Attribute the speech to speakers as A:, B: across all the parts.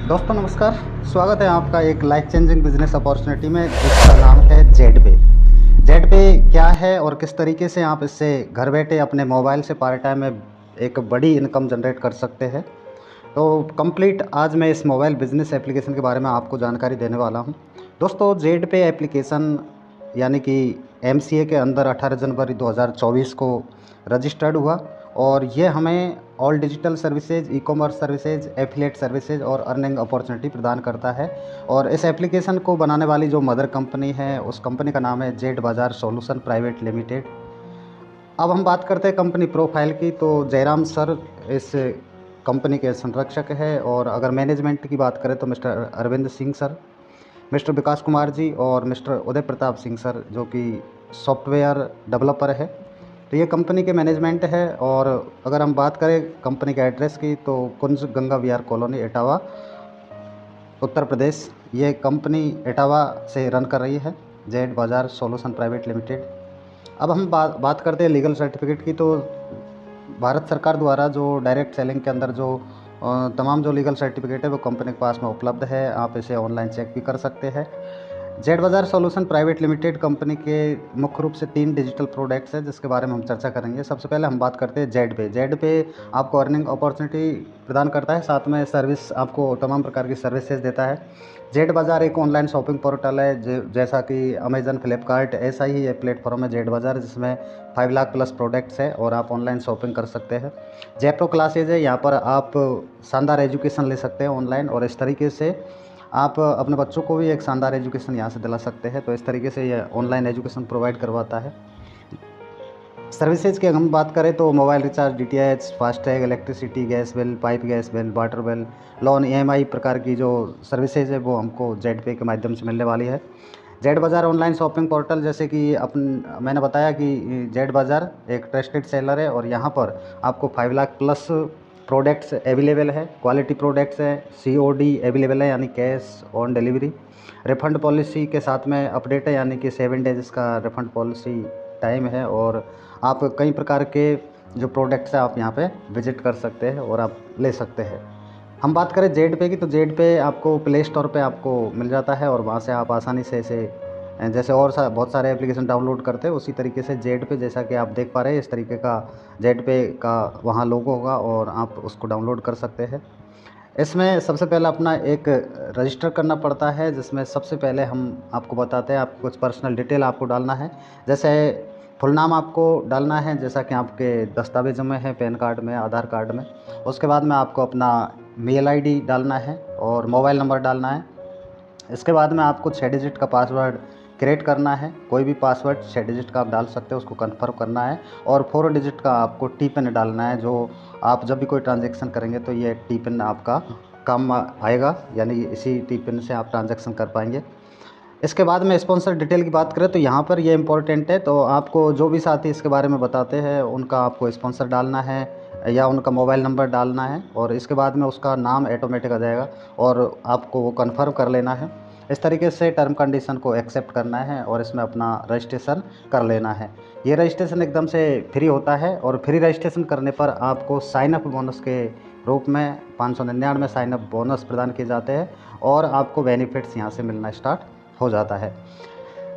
A: दोस्तों नमस्कार। स्वागत है आपका एक लाइफ चेंजिंग बिजनेस अपॉर्चुनिटी में जिसका नाम है जेड पे। जेड पे क्या है और किस तरीके से आप इससे घर बैठे अपने मोबाइल से पार्ट टाइम में एक बड़ी इनकम जनरेट कर सकते हैं। तो कंप्लीट आज मैं इस मोबाइल बिजनेस एप्लीकेशन के बारे में आपको जानकारी देने वाला हूं। दोस्तों जेड पे एप्लीकेशन यानी कि एमसीए के अंदर 18 जनवरी 2024 को रजिस्टर्ड हुआ और ये हमें all digital services, e commerce services, affiliate services और अर्निंग अपॉर्चुनिटी प्रदान करता है। और इस एप्लीकेशन को बनाने वाली जो मदर कंपनी है उस कंपनी का नाम है जेड बाज़ार सॉल्यूशन प्राइवेट लिमिटेड। अब हम बात करते हैं कंपनी प्रोफाइल की। तो जयराम सर इस कंपनी के संरक्षक है और अगर मैनेजमेंट की बात करें तो mister Arvind Singh sir, mister Vikas Kumar ji और मिस्टर उदय प्रताप सिंह सर जो कि सॉफ्टवेयर डेवलपर है। तो ये कंपनी के मैनेजमेंट है। और अगर हम बात करें कंपनी के एड्रेस की तो कुंज गंगा विहार कॉलोनी, इटावा, उत्तर प्रदेश। ये कंपनी इटावा से रन कर रही है, जेड बाज़ार सॉल्यूशन प्राइवेट लिमिटेड। अब हम बात करते हैं लीगल सर्टिफिकेट की। तो भारत सरकार द्वारा जो डायरेक्ट सेलिंग के अंदर जो तमाम जो लीगल सर्टिफिकेट है वो कंपनी के पास में उपलब्ध है। आप इसे ऑनलाइन चेक भी कर सकते हैं। जेड बाज़ार सॉल्यूशन प्राइवेट लिमिटेड कंपनी के मुख्य रूप से 3 डिजिटल प्रोडक्ट्स हैं जिसके बारे में हम चर्चा करेंगे। सबसे पहले हम बात करते हैं जेड पे। जेड पे आपको अर्निंग अपॉर्चुनिटी प्रदान करता है, साथ में सर्विस आपको तमाम प्रकार की सर्विसेज देता है। जेड बाज़ार एक ऑनलाइन शॉपिंग पोर्टल है जैसा कि अमेजन, फ्लिपकार्ट, ऐसा ही ये प्लेटफॉर्म है जेड बाज़ार, जिसमें 5 लाख प्लस प्रोडक्ट्स है और आप ऑनलाइन शॉपिंग कर सकते हैं। जेप्रो क्लासेज है, यहाँ पर आप शानदार एजुकेशन ले सकते हैं ऑनलाइन और इस तरीके से आप अपने बच्चों को भी एक शानदार एजुकेशन यहाँ से दिला सकते हैं। तो इस तरीके से ये ऑनलाइन एजुकेशन प्रोवाइड करवाता है। सर्विसेज की अगर हम बात करें तो mobile recharge, DTH, FASTag, electricity, gas bill, pipe gas bill, water bill, loan, EMI प्रकार की जो सर्विसेज है वो हमको जेड पे के माध्यम से मिलने वाली है। जेड बाज़ार ऑनलाइन शॉपिंग पोर्टल, जैसे कि मैंने बताया कि जेड बाज़ार एक ट्रस्टेड सेलर है और यहाँ पर आपको 5 लाख प्लस प्रोडक्ट्स अवेलेबल है। क्वालिटी प्रोडक्ट्स है, सीओडी अवेलेबल है यानी cash on delivery. Refund policy के साथ में अपडेट है यानी कि 7 डेज का रिफ़ंड पॉलिसी टाइम है। और आप कई प्रकार के जो प्रोडक्ट्स हैं आप यहाँ पे विज़िट कर सकते हैं और आप ले सकते हैं। हम बात करें जेड पे की तो जेड पे आपको प्ले स्टोर पे आपको मिल जाता है और वहाँ से आप आसानी से इसे जैसे और बहुत सारे एप्लीकेशन डाउनलोड करते हैं उसी तरीके से जेड पे, जैसा कि आप देख पा रहे हैं, इस तरीके का जेड पे का वहाँ लोगो होगा और आप उसको डाउनलोड कर सकते हैं। इसमें सबसे पहले अपना एक रजिस्टर करना पड़ता है, जिसमें सबसे पहले हम आपको बताते हैं, आपको कुछ पर्सनल डिटेल आपको डालना है। जैसे फुल नाम आपको डालना है जैसा कि आपके दस्तावेज़ों में है, पैन कार्ड में, आधार कार्ड में। उसके बाद में आपको अपना मेल आईडी डालना है और मोबाइल नंबर डालना है। इसके बाद में आपको 6 डिजिट का पासवर्ड क्रिएट करना है। कोई भी पासवर्ड 6 डिजिट का आप डाल सकते हो, उसको कन्फर्म करना है। और 4 डिजिट का आपको टी पिन डालना है, जो आप जब भी कोई ट्रांजैक्शन करेंगे तो ये टी पिन आपका काम आएगा, यानी इसी टी पिन से आप ट्रांजैक्शन कर पाएंगे। इसके बाद में स्पॉन्सर डिटेल की बात करें तो यहाँ पर ये इम्पोर्टेंट है। तो आपको जो भी साथी इसके बारे में बताते हैं उनका आपको स्पॉन्सर डालना है या उनका मोबाइल नंबर डालना है और इसके बाद में उसका नाम ऑटोमेटिक आ जाएगा और आपको वो कन्फर्म कर लेना है। इस तरीके से टर्म कंडीशन को एक्सेप्ट करना है और इसमें अपना रजिस्ट्रेशन कर लेना है। ये रजिस्ट्रेशन एकदम से फ्री होता है और फ्री रजिस्ट्रेशन करने पर आपको साइन अप बोनस के रूप में 599 साइन अप बोनस प्रदान किए जाते हैं और आपको बेनिफिट्स यहाँ से मिलना स्टार्ट हो जाता है।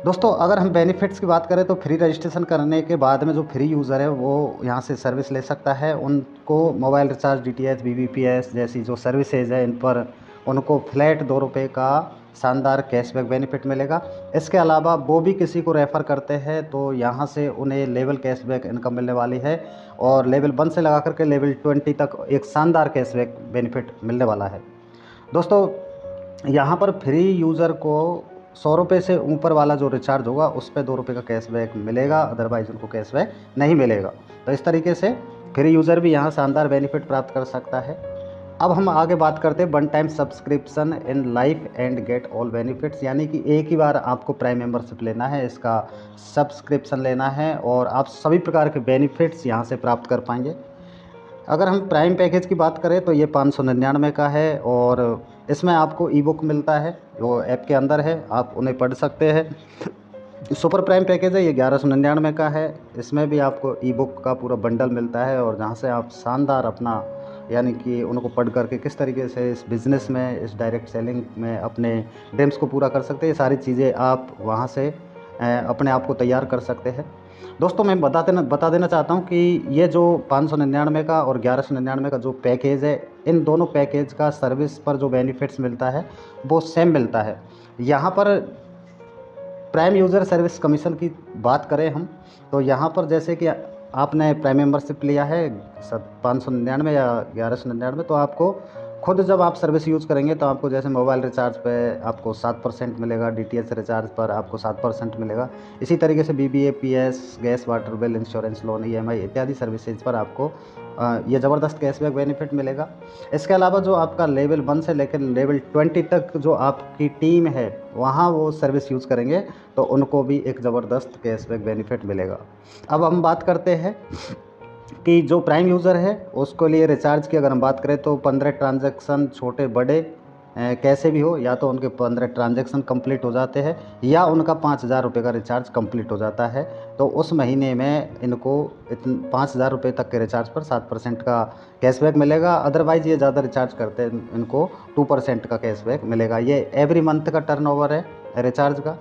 A: दोस्तों अगर हम बेनिफिट्स की बात करें तो फ्री रजिस्ट्रेशन करने के बाद में जो फ्री यूज़र है वो यहाँ से सर्विस ले सकता है। उनको मोबाइल रिचार्ज, डीटीएच, बीबीपीएस जैसी जो सर्विसेज है इन पर उनको फ्लैट 2 रुपये का शानदार कैशबैक बेनिफिट मिलेगा। इसके अलावा वो भी किसी को रेफ़र करते हैं तो यहाँ से उन्हें लेवल कैशबैक इनकम मिलने वाली है और लेवल 1 से लगा करके लेवल 20 तक एक शानदार कैशबैक बेनिफिट मिलने वाला है। दोस्तों यहाँ पर फ्री यूज़र को 100 रुपये से ऊपर वाला जो रिचार्ज होगा उस पर 2 रुपये का कैशबैक मिलेगा, अदरवाइज़ उनको कैशबैक नहीं मिलेगा। तो इस तरीके से फ्री यूज़र भी यहाँ शानदार बेनिफिट प्राप्त कर सकता है। अब हम आगे बात करते हैं one time subscription in life and get all benefits, यानी कि एक ही बार आपको प्राइम मेंबरशिप लेना है, इसका सब्सक्रिप्शन लेना है और आप सभी प्रकार के बेनिफिट्स यहाँ से प्राप्त कर पाएंगे। अगर हम प्राइम पैकेज की बात करें तो ये 599 का है और इसमें आपको ई बुक मिलता है, वो ऐप के अंदर है, आप उन्हें पढ़ सकते हैं। सुपर प्राइम पैकेज है, ये 1199 का है। इसमें भी आपको ई बुक का पूरा बंडल मिलता है और जहाँ से आप शानदार अपना यानी कि उनको पढ़ करके किस तरीके से इस बिज़नेस में, इस डायरेक्ट सेलिंग में अपने ड्रीम्स को पूरा कर सकते हैं, ये सारी चीज़ें आप वहाँ से अपने आप को तैयार कर सकते हैं। दोस्तों, मैं बता देना चाहता हूँ कि ये जो 599 का और 1199 का जो पैकेज है, इन दोनों पैकेज का सर्विस पर जो बेनिफिट्स मिलता है वो सेम मिलता है। यहाँ पर प्राइम यूज़र सर्विस कमीशन की बात करें हम, तो यहाँ पर जैसे कि आपने प्राइम मेंबरशिप लिया है 599 या 1199, तो आपको खुद जब आप सर्विस यूज़ करेंगे तो आपको जैसे मोबाइल रिचार्ज पे आपको 7% मिलेगा, डीटीएच रिचार्ज पर आपको 7% मिलेगा। इसी तरीके से BBA, PS, gas, water bill, insurance, loan, EMI इत्यादि सर्विसेज पर आपको ये ज़बरदस्त कैशबैक बेनिफिट मिलेगा। इसके अलावा जो आपका लेवल 1 से लेकर लेवल 20 तक जो आपकी टीम है, वहाँ वो सर्विस यूज़ करेंगे तो उनको भी एक ज़बरदस्त कैशबैक बेनिफिट मिलेगा। अब हम बात करते हैं कि जो प्राइम यूज़र है उसके लिए रिचार्ज की अगर हम बात करें तो 15 ट्रांजैक्शन छोटे बड़े कैसे भी हो, या तो उनके 15 ट्रांजैक्शन कंप्लीट हो जाते हैं या उनका 5,000 रुपये का रिचार्ज कंप्लीट हो जाता है, तो उस महीने में इनको 5,000 रुपये तक के रिचार्ज पर 7% का कैशबैक मिलेगा। अदरवाइज़ ये ज़्यादा रिचार्ज करते हैं इनको 2% का कैशबैक मिलेगा। ये एवरी मंथ का टर्नओवर है रिचार्ज का।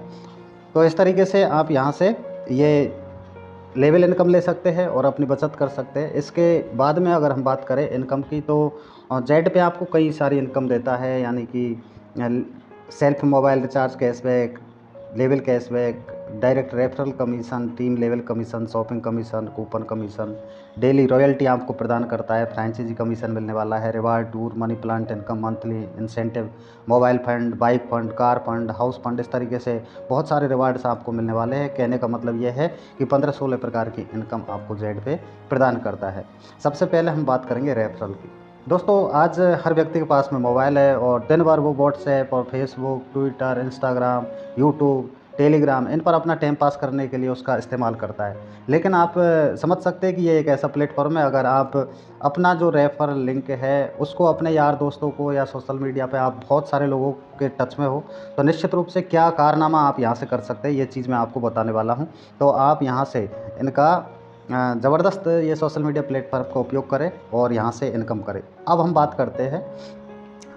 A: तो इस तरीके से आप यहाँ से ये लेवल इनकम ले सकते हैं और अपनी बचत कर सकते हैं। इसके बाद में अगर हम बात करें इनकम की, तो जेड पे आपको कई सारी इनकम देता है, यानी कि self mobile recharge cashback, level cashback, direct referral commission, team level commission, shopping commission, coupon commission, daily royalty आपको प्रदान करता है, फ्रेंचाइजी कमीशन मिलने वाला है, reward tour, money plant income, monthly incentive, mobile fund, bike fund, car fund, house fund, इस तरीके से बहुत सारे रिवार्ड्स आपको मिलने वाले हैं। कहने का मतलब ये है कि 15-16 प्रकार की इनकम आपको जेड पे प्रदान करता है। सबसे पहले हम बात करेंगे रेफरल की। दोस्तों, आज हर व्यक्ति के पास में मोबाइल है और दिन भर वो व्हाट्सएप और Facebook, Twitter, Instagram, YouTube, Telegram इन पर अपना टाइम पास करने के लिए उसका इस्तेमाल करता है। लेकिन आप समझ सकते हैं कि ये एक ऐसा प्लेटफॉर्म है, अगर आप अपना जो रेफरल लिंक है उसको अपने यार दोस्तों को या सोशल मीडिया पे आप बहुत सारे लोगों के टच में हो, तो निश्चित रूप से क्या कारनामा आप यहाँ से कर सकते हैं, ये चीज़ मैं आपको बताने वाला हूँ। तो आप यहाँ से इनका ज़बरदस्त ये सोशल मीडिया प्लेटफॉर्म का उपयोग करें और यहाँ से इनकम करें। अब हम बात करते हैं,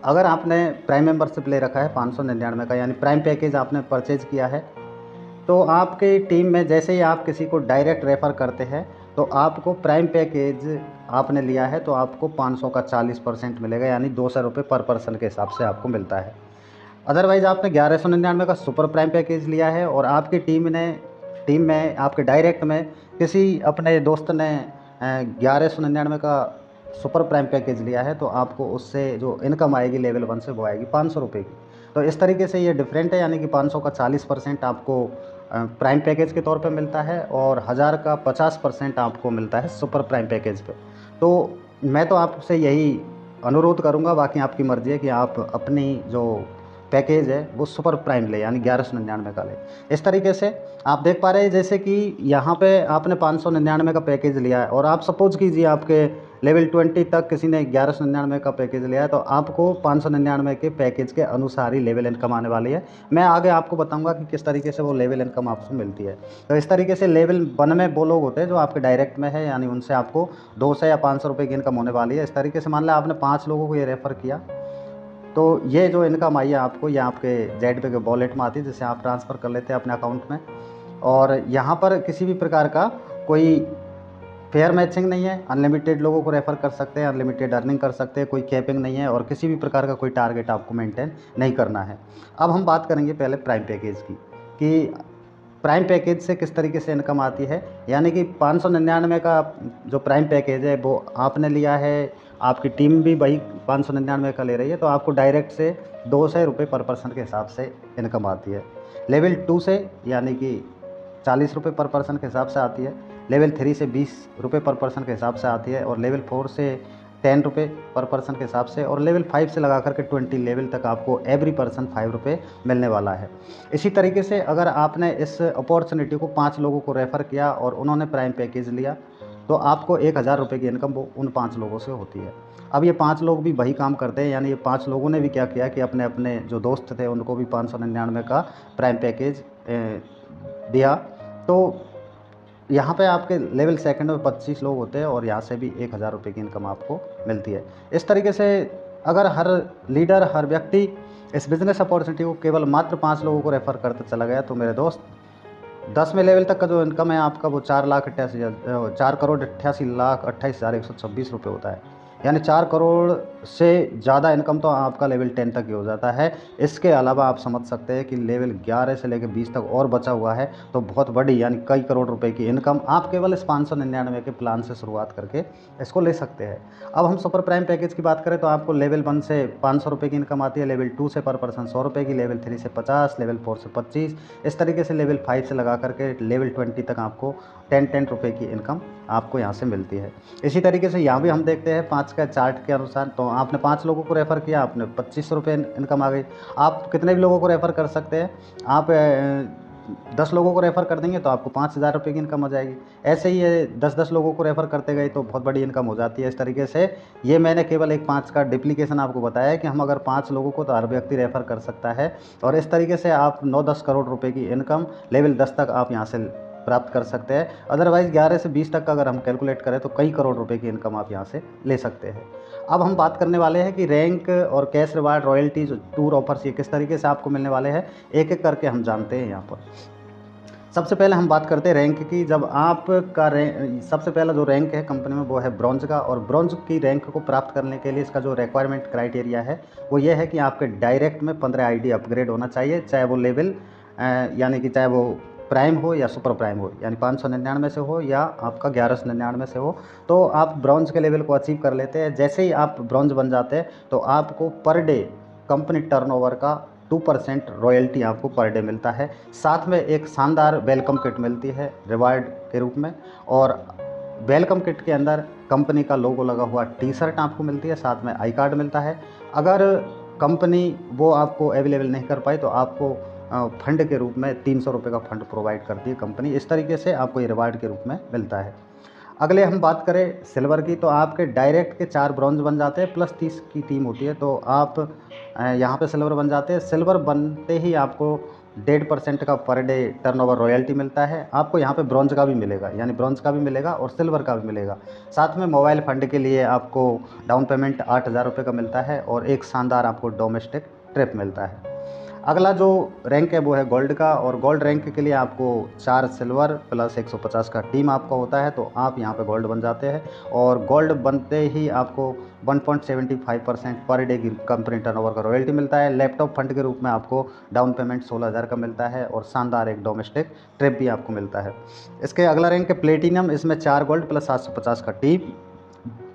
A: अगर आपने प्राइम मेंबरशिप ले रखा है 599 का, यानी प्राइम पैकेज आपने परचेज़ किया है, तो आपकी टीम में जैसे ही आप किसी को डायरेक्ट रेफ़र करते हैं तो आपको प्राइम पैकेज आपने लिया है तो आपको 500 का 40% मिलेगा, यानी 200 रुपये पर पर्सन के हिसाब से आपको मिलता है। अदरवाइज़ आपने 1199 का सुपर प्राइम पैकेज लिया है और आपकी टीम में आपके डायरेक्ट में किसी अपने दोस्त ने 1199 का सुपर प्राइम पैकेज लिया है, तो आपको उससे जो इनकम आएगी लेवल 1 से वो आएगी 500 रुपये की। तो इस तरीके से ये डिफरेंट है, यानी कि 500 का 40% आपको प्राइम पैकेज के तौर पे मिलता है और 1000 का 50% आपको मिलता है सुपर प्राइम पैकेज पे। तो मैं तो आपसे यही अनुरोध करूँगा, बाकी आपकी मर्ज़ी है कि आप अपनी जो पैकेज है वो सुपर प्राइम ले, यानी 1199 का ले। इस तरीके से आप देख पा रहे हैं जैसे कि यहाँ पे आपने 599 का पैकेज लिया है और आप सपोज़ कीजिए आपके लेवल 20 तक किसी ने 1199 का पैकेज लिया है, तो आपको 599 के पैकेज के अनुसार ही लेवल इनकम आने वाली है। मैं आगे आपको बताऊंगा कि किस तरीके से वो लेवल इनकम आपको मिलती है। तो इस तरीके से लेवल 1 में वो लोग होते हैं जो आपके डायरेक्ट में है, यानी उनसे आपको 200 या 500 रुपये की इनकम होने वाली है। इस तरीके से मान लें आपने 5 लोगों को ये रेफ़र किया, तो ये जो इनकम आई है आपको, ये आपके जेड पे के वॉलेट में आती है, जिसे आप ट्रांसफ़र कर लेते हैं अपने अकाउंट में। और यहाँ पर किसी भी प्रकार का कोई फेयर मैचिंग नहीं है, अनलिमिटेड लोगों को रेफ़र कर सकते हैं, अनलिमिटेड अर्निंग कर सकते हैं, कोई कैपिंग नहीं है और किसी भी प्रकार का कोई टारगेट आपको मेंटेन नहीं करना है। अब हम बात करेंगे पहले प्राइम पैकेज की, कि प्राइम पैकेज से किस तरीके से इनकम आती है। यानी कि 599 का जो प्राइम पैकेज है वो आपने लिया है, आपकी टीम भी वही 599 का ले रही है, तो आपको डायरेक्ट से 200 रुपये पर पर्सन के हिसाब से इनकम आती है। लेवल 2 से यानी कि 40 रुपये पर पर्सन के हिसाब से आती है, लेवल 3 से 20 रुपये पर पर्सन के हिसाब से आती है और लेवल 4 से 10 रुपये पर पर्सन के हिसाब से, और लेवल 5 से लगा करके 20 लेवल तक आपको एवरी पर्सन 5 रुपये मिलने वाला है। इसी तरीके से अगर आपने इस अपॉर्चुनिटी को 5 लोगों को रेफ़र किया और उन्होंने प्राइम पैकेज लिया, तो आपको 1000 रुपये की इनकम वो उन 5 लोगों से होती है। अब ये 5 लोग भी वही काम करते हैं, यानी ये 5 लोगों ने भी क्या किया कि अपने अपने जो दोस्त थे उनको भी 599 का प्राइम पैकेज दिया। तो यहाँ पे आपके लेवल सेकंड में 25 लोग होते हैं और यहाँ से भी 1000 रुपये की इनकम आपको मिलती है। इस तरीके से अगर हर लीडर, हर व्यक्ति इस बिज़नेस अपॉर्चुनिटी को केवल मात्र 5 लोगों को रेफ़र करते चला गया, तो मेरे दोस्त 10वें लेवल तक का जो इनकम है आपका वो 4,88,28,126 रुपये होता है। यानी 4 करोड़ से ज़्यादा इनकम तो आपका लेवल 10 तक ही हो जाता है। इसके अलावा आप समझ सकते हैं कि लेवल 11 से लेकर 20 तक और बचा हुआ है, तो बहुत बड़ी यानी कई करोड़ रुपए की इनकम आप केवल इस 599 के प्लान से शुरुआत करके इसको ले सकते हैं। अब हम सुपर प्राइम पैकेज की बात करें तो आपको लेवल 1 से 500 रुपये की इनकम आती है, लेवल 2 से पर पर्सन 100 रुपये की, लेवल 3 से 50, लेवल 4 से 25, इस तरीके से लेवल 5 से लगा करके लेवल 20 तक आपको 10 रुपये की इनकम आपको यहाँ से मिलती है। इसी तरीके से यहाँ भी हम देखते हैं 5 का चार्ट के अनुसार, तो आपने 5 लोगों को रेफ़र किया, आपने 25 रुपये इनकम आ गई। आप कितने भी लोगों को रेफ़र कर सकते हैं, आप 10 लोगों को रेफ़र कर देंगे तो आपको 5000 रुपये की इनकम हो जाएगी। ऐसे ही ये 10-10 लोगों को रेफ़र करते गए तो बहुत बड़ी इनकम हो जाती है। इस तरीके से ये मैंने केवल एक 5 का डुप्लीकेशन आपको बताया है कि हम अगर 5 लोगों को तो हर व्यक्ति रेफ़र कर सकता है, और इस तरीके से आप 9-10 करोड़ रुपए की इनकम लेवल 10 तक आप यहाँ से प्राप्त कर सकते हैं। अदरवाइज़ 11 से 20 तक का अगर हम कैलकुलेट करें तो कई करोड़ रुपए की इनकम आप यहाँ से ले सकते हैं। अब हम बात करने वाले हैं कि रैंक और cash reward, royalties, tour offers ये किस तरीके से आपको मिलने वाले हैं, एक-एक करके हम जानते हैं यहाँ पर। सबसे पहले हम बात करते हैं रैंक की। जब आपका सबसे पहला जो रैंक है कंपनी में वो है ब्रॉन्ज का, और ब्रॉन्ज की रैंक को प्राप्त करने के लिए इसका जो रिक्वायरमेंट क्राइटेरिया है वो ये है कि आपके डायरेक्ट में 15 आईडी अपग्रेड होना चाहिए, चाहे वो लेवल यानी कि चाहे वो प्राइम हो या सुपर प्राइम हो, यानी 599 से हो या आपका 1199 से हो, तो आप ब्रॉन्ज के लेवल को अचीव कर लेते हैं। जैसे ही आप ब्रॉन्ज बन जाते हैं तो आपको पर डे कंपनी टर्नओवर का 2% रॉयल्टी आपको पर डे मिलता है। साथ में एक शानदार वेलकम किट मिलती है रिवार्ड के रूप में, और वेलकम किट के अंदर कंपनी का लोगो लगा हुआ टी-शर्ट आपको मिलती है, साथ में आई कार्ड मिलता है। अगर कंपनी वो आपको अवेलेबल नहीं कर पाई तो आपको फंड के रूप में 300 रुपये का फंड प्रोवाइड करती है कंपनी। इस तरीके से आपको ये रिवार्ड के रूप में मिलता है। अगले हम बात करें सिल्वर की, तो आपके डायरेक्ट के 4 ब्रॉन्ज बन जाते हैं, प्लस 30 की टीम होती है, तो आप यहाँ पे सिल्वर बन जाते हैं। सिल्वर बनते ही आपको 1.5% का पर डे टर्नओवर रॉयल्टी मिलता है। आपको यहाँ पे ब्रॉन्ज का भी मिलेगा, यानी ब्रॉन्ज का भी मिलेगा और सिल्वर का भी मिलेगा। साथ में मोबाइल फ़ंड के लिए आपको डाउन पेमेंट 8000 रुपये का मिलता है, और एक शानदार आपको डोमेस्टिक ट्रिप मिलता है। अगला जो रैंक है वो है गोल्ड का, और गोल्ड रैंक के लिए आपको 4 सिल्वर प्लस 150 का टीम आपका होता है, तो आप यहाँ पे गोल्ड बन जाते हैं। और गोल्ड बनते ही आपको 1.75% पर डे की कंपनी टर्नओवर का रॉयल्टी मिलता है। लैपटॉप फंड के रूप में आपको डाउन पेमेंट 16000 का मिलता है, और शानदार एक डोमेस्टिक ट्रिप भी आपको मिलता है। इसके अगला रैंक है प्लेटिनम, इसमें 4 गोल्ड प्लस 750 का टीम,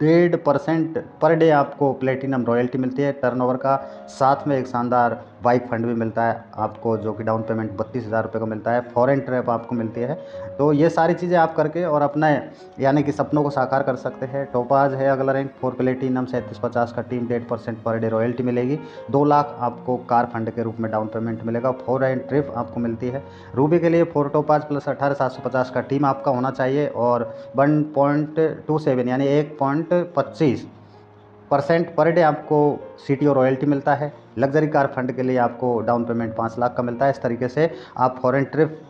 A: 1.5% पर डे आपको प्लेटिनम रॉयल्टी मिलती है टर्नओवर का। साथ में एक शानदार बाइक फंड भी मिलता है आपको, जो कि डाउन पेमेंट 32,000 रुपये का मिलता है। फॉरेन ट्रिप आपको मिलती है। तो ये सारी चीज़ें आप करके और अपने यानी कि सपनों को साकार कर सकते हैं। टोपाज है अगला रैंक, 4 प्लेटिनम 3750 का टीम, 1.5% पर डे रॉयल्टी मिलेगी। 2 लाख आपको कार फंड के रूप में डाउन पेमेंट मिलेगा। फॉरेन ट्रिप आपको मिलती है। रूबी के लिए 4 टोपाज प्लस 18750 का टीम आपका होना चाहिए, और 1.27 यानी 1.25% पर डे आपको CTO रॉयल्टी मिलता है। लग्जरी कार फंड के लिए आपको डाउन पेमेंट 5 लाख का मिलता है। इस तरीके से आप फॉरेन ट्रिप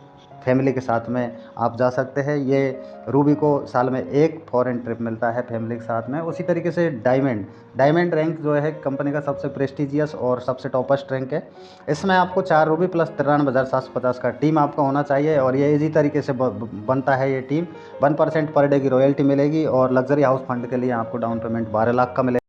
A: फैमिली के साथ में आप जा सकते हैं। ये रूबी को साल में 1 फॉरेन ट्रिप मिलता है फैमिली के साथ में। उसी तरीके से डायमंड रैंक जो है कंपनी का सबसे प्रेस्टिजियस और सबसे टॉपेस्ट रैंक है। इसमें आपको 4 रूबी प्लस 93,750 का टीम आपका होना चाहिए, और ये इजी तरीके से बनता है ये टीम। 1% पर डे की रॉयल्टी मिलेगी, और लग्जरी हाउस फंड के लिए आपको डाउन पेमेंट 12 लाख का मिलेगा।